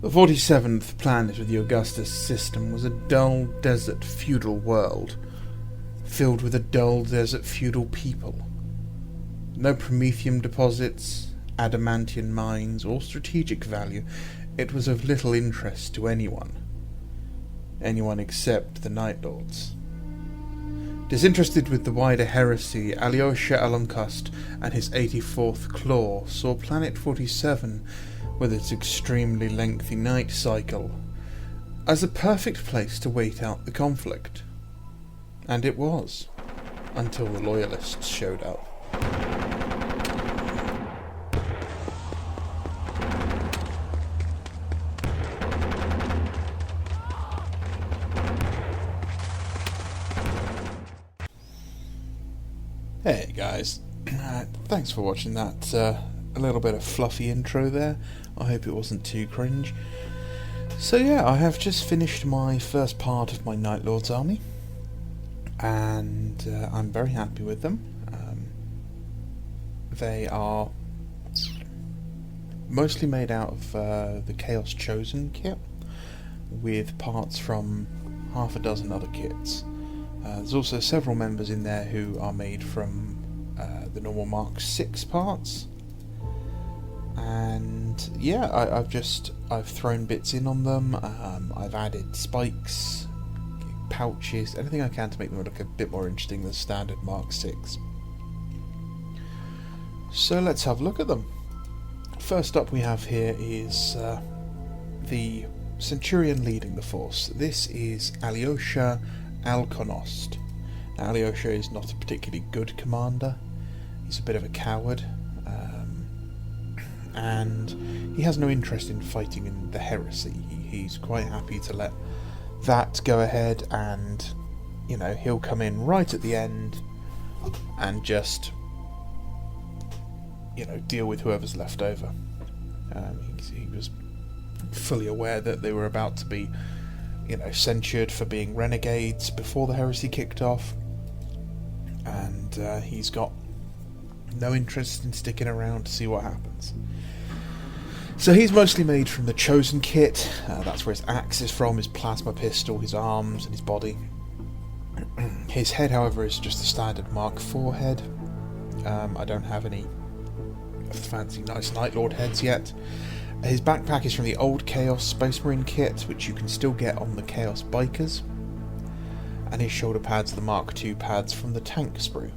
The 47th planet of the Augustus system was a dull desert feudal world, filled with a dull desert feudal people. No promethium deposits, adamantium mines, or strategic value. It was of little interest to anyone. Anyone except the Night Lords. Disinterested with the wider heresy, Alyosha Aluncust and his 84th Claw saw Planet 47, with its extremely lengthy night cycle, as a perfect place to wait out the conflict. And it was, until the Loyalists showed up. Hey guys, thanks for watching that a little bit of fluffy intro there. I hope it wasn't too cringe. So yeah, I have just finished my first part of my Night Lords army, and I'm very happy with them. They are mostly made out of the Chaos Chosen kit, with parts from half a dozen other kits. There's also several members in there who are made from the normal Mark 6 parts, and yeah, I've thrown bits in on them. I've added spikes, pouches, anything I can to make them look a bit more interesting than standard Mark 6. So let's have a look at them. First up we have here is the Centurion leading the force. This is Alyosha Alkonost. Now, Alyosha is not a particularly good commander. He's a bit of a coward, and he has no interest in fighting in the heresy. He's quite happy to let that go ahead, and you know, he'll come in right at the end and just, you know, deal with whoever's left over. He was fully aware that they were about to be, you know, censured for being renegades before the heresy kicked off, and he's got no interest in sticking around to see what happens. So he's mostly made from the Chosen kit. That's where his axe is from, his plasma pistol, his arms and his body. His head, however, is just the standard Mark IV head. I don't have any fancy nice Night Lord heads yet. His backpack is from the old Chaos Space Marine kit, which you can still get on the Chaos Bikers, and his shoulder pads are the Mark II pads from the Tank Sprue.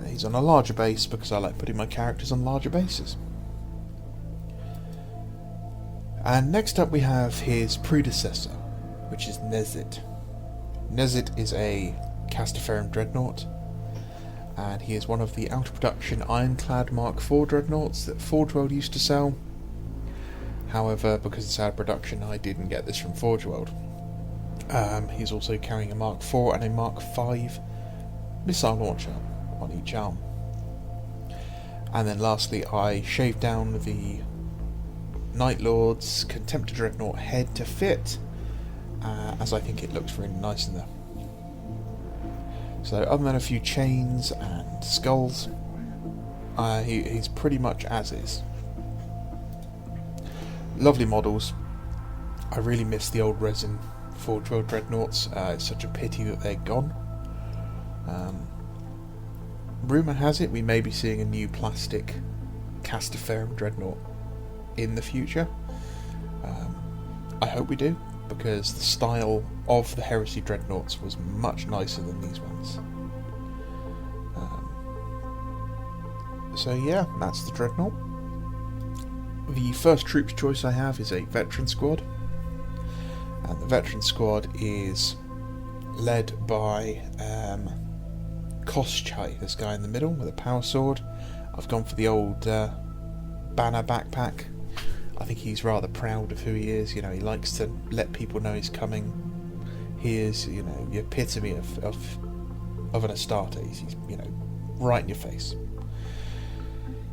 He's on a larger base because I like putting my characters on larger bases. And next up we have his predecessor, which is Nezit. Nezit is a Castaferum Dreadnought, and he is one of the out-of-production Ironclad Mark IV Dreadnoughts that Forge World used to sell. However, because it's out of production, I didn't get this from Forge World. He's also carrying a Mark IV and a Mark V missile launcher on each arm. And then lastly, I shaved down the Night Lord's Contemptor Dreadnought head to fit, as I think it looks really nice in there. So other than a few chains and skulls, he's pretty much as is. Lovely models. I really miss the old resin Forge World Dreadnoughts. It's such a pity that they're gone. Rumour has it we may be seeing a new plastic Castaferum Dreadnought in the future. I hope we do, because the style of the Heresy Dreadnoughts was much nicer than these ones. So yeah, that's the Dreadnought. The first troops choice I have is a Veteran Squad, and the Veteran Squad is led by Koschai, this guy in the middle with a power sword. I've gone for the old banner backpack. I think he's rather proud of who he is. You know, he likes to let people know he's coming. He is, you know, the epitome of an Astarte. He's, you know, right in your face.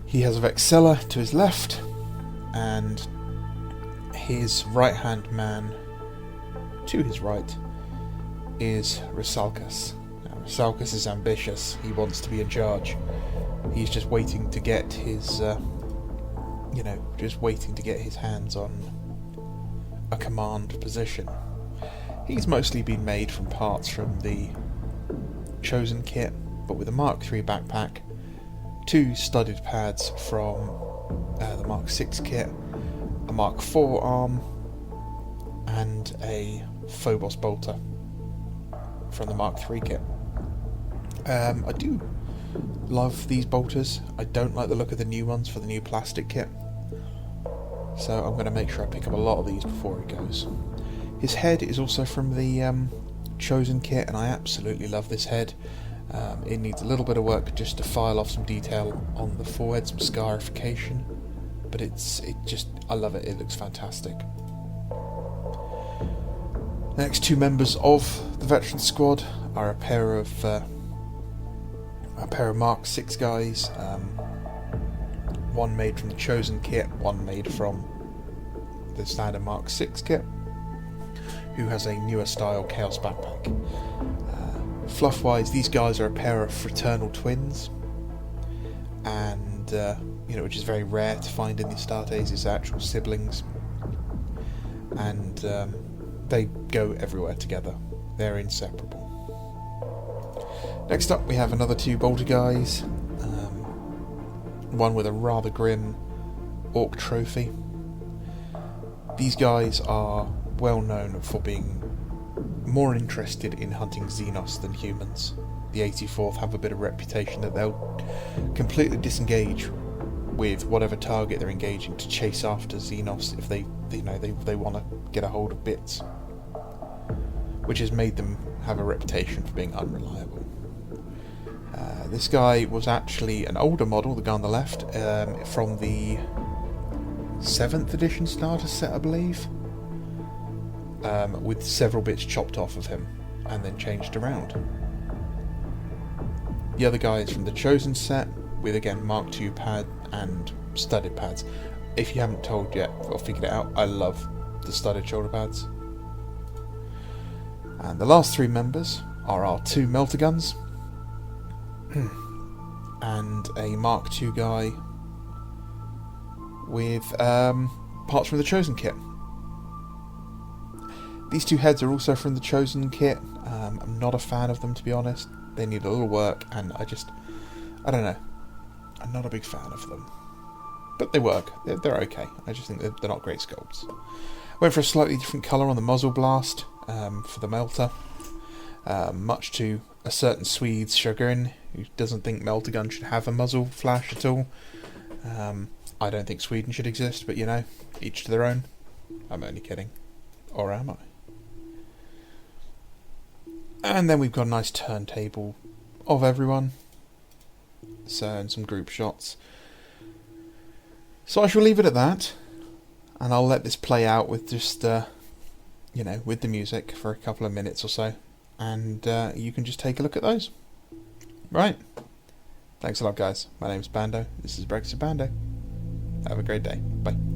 He has a Vexella to his left, and his right-hand man to his right is Rusalkas. Now, Rusalkas is ambitious. He wants to be in charge. He's just waiting to get his you know, just waiting to get his hands on a command position. He's mostly been made from parts from the Chosen kit, but with a Mark III backpack, 2 studded pads from the Mark VI kit, a Mark IV arm, and a Phobos bolter from the Mark III kit. I do love these bolters. I don't like the look of the new ones for the new plastic kit, so I'm going to make sure I pick up a lot of these before it goes. His head is also from the Chosen kit, and I absolutely love this head. It needs a little bit of work just to file off some detail on the forehead, some scarification, but I love it. It looks fantastic. The next 2 members of the veteran squad are a pair of Mark VI guys. One made from the Chosen kit, one made from the standard Mark VI kit, who has a newer style Chaos backpack. Fluff-wise, these guys are a pair of fraternal twins, and which is very rare to find in the Astartes, is actual siblings, and they go everywhere together. They're inseparable. Next up, we have another 2 bolter guys, one with a rather grim orc trophy. These guys are well known for being more interested in hunting Xenos than humans. The 84th have a bit of reputation that they'll completely disengage with whatever target they're engaging to chase after Xenos if they want to get a hold of bits, which has made them have a reputation for being unreliable. This guy was actually an older model, the guy on the left, from the 7th edition starter set, I believe, with several bits chopped off of him and then changed around. The other guy is from the Chosen set, with again Mark II pad and studded pads. If you haven't told yet or figured it out, I love the studded shoulder pads. And the last 3 members are our 2 melter guns and a Mark II guy with parts from the Chosen kit. These 2 heads are also from the Chosen kit. I'm not a fan of them, to be honest. They need a little work, and I don't know. I'm not a big fan of them. But they work. They're okay. I just think they're not great sculpts. Went for a slightly different colour on the muzzle blast for the melter. Much to a certain Swede's chagrin, who doesn't think melter gun should have a muzzle flash at all. I don't think Sweden should exist, but each to their own. I'm only kidding. Or am I? And then we've got a nice turntable of everyone. And some group shots. So I shall leave it at that. And I'll let this play out with just, with the music for a couple of minutes or so. And you can just take a look at those. Right. Thanks a lot, guys. My name's Bando. This is Brexit Bando. Have a great day. Bye.